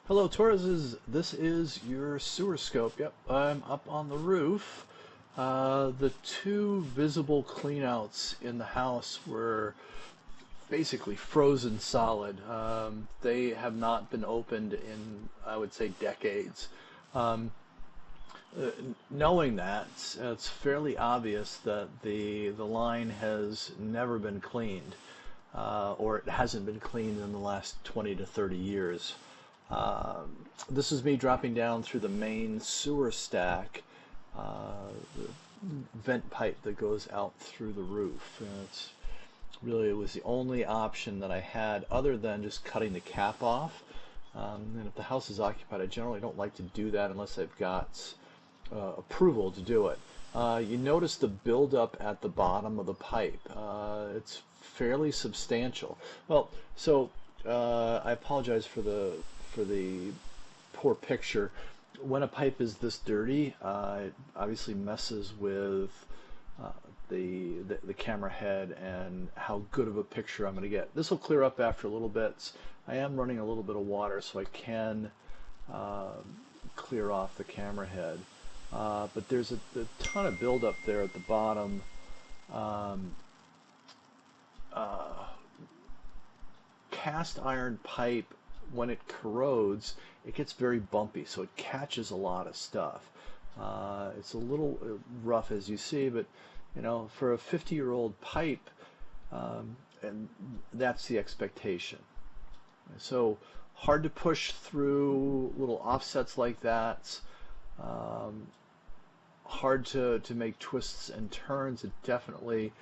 Hello, Torres. This is your sewer scope. Yep, I'm up on the roof. The two visible cleanouts in the house were basically frozen solid. They have not been opened in, I would say, decades. Um, Knowing that, it's fairly obvious that the line has never been cleaned, or it hasn't been cleaned in the last 20 to 30 years. This is me dropping down through the main sewer stack, the vent pipe that goes out through the roof. It was the only option that I had other than just cutting the cap off. And if the house is occupied, I generally don't like to do that unless I've got approval to do it. You notice the buildup at the bottom of the pipe. It's fairly substantial. Well, so I apologize for the poor picture. When a pipe is this dirty, it obviously messes with uh, the camera head and how good of a picture I'm going to get. This will clear up after a little bit. I am running a little bit of water, so I can uh, clear off the camera head. But there's a ton of buildup there at the bottom. Um, uh, Cast iron pipe, when it corrodes, it gets very bumpy, so it catches a lot of stuff. It's a little rough, as you see, but for a 50-year-old pipe, and that's the expectation. So hard to push through little offsets like that. Um, Hard to make twists and turns. It definitely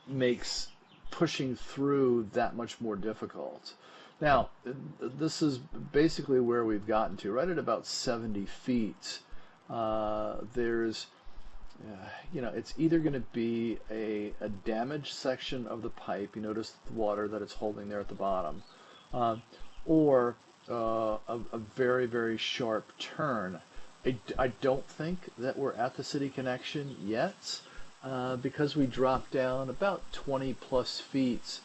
makes pushing through that much more difficult. Now, this is basically where we've gotten to, right at about 70 feet. There's, it's either going to be a damaged section of the pipe. You notice the water that it's holding there at the bottom, uh, or a very, very sharp turn. I don't think that we're at the city connection yet, because we dropped down about 20 plus feet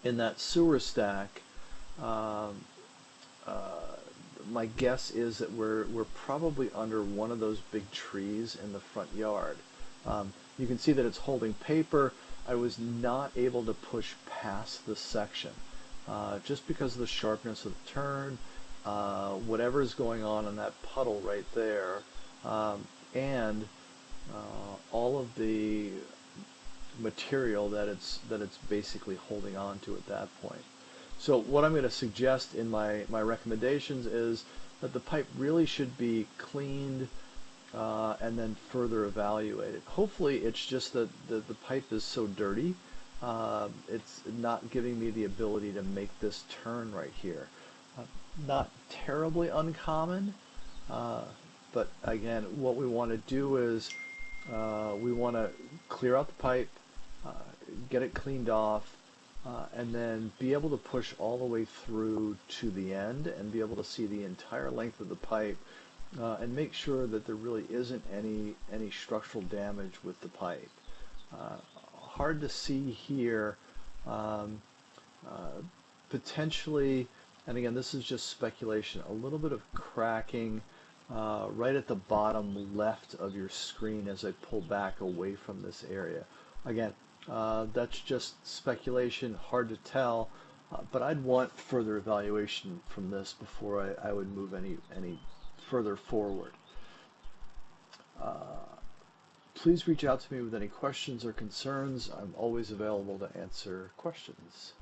in that sewer stack. Um, uh, my guess is that we're probably under one of those big trees in the front yard. You can see that it's holding paper. I was not able to push past this section, just because of the sharpness of the turn, whatever is going on in that puddle right there, and all of the material that it's basically holding on to at that point. So what I'm going to suggest in my recommendations is that the pipe really should be cleaned, and then further evaluated. Hopefully it's just that the pipe is so dirty, it's not giving me the ability to make this turn right here. Uh, Not terribly uncommon, uh, but again, what we want to do is we want to clear out the pipe, uh, get it cleaned off, and then be able to push all the way through to the end and be able to see the entire length of the pipe, and make sure that there really isn't any structural damage with the pipe. Uh, Hard to see here. Um, uh, Potentially, and again, this is just speculation, a little bit of cracking right at the bottom left of your screen as I pull back away from this area. Again, that's just speculation, hard to tell, but I'd want further evaluation from this before I would move any further forward. Uh, Please reach out to me with any questions or concerns. I'm always available to answer questions.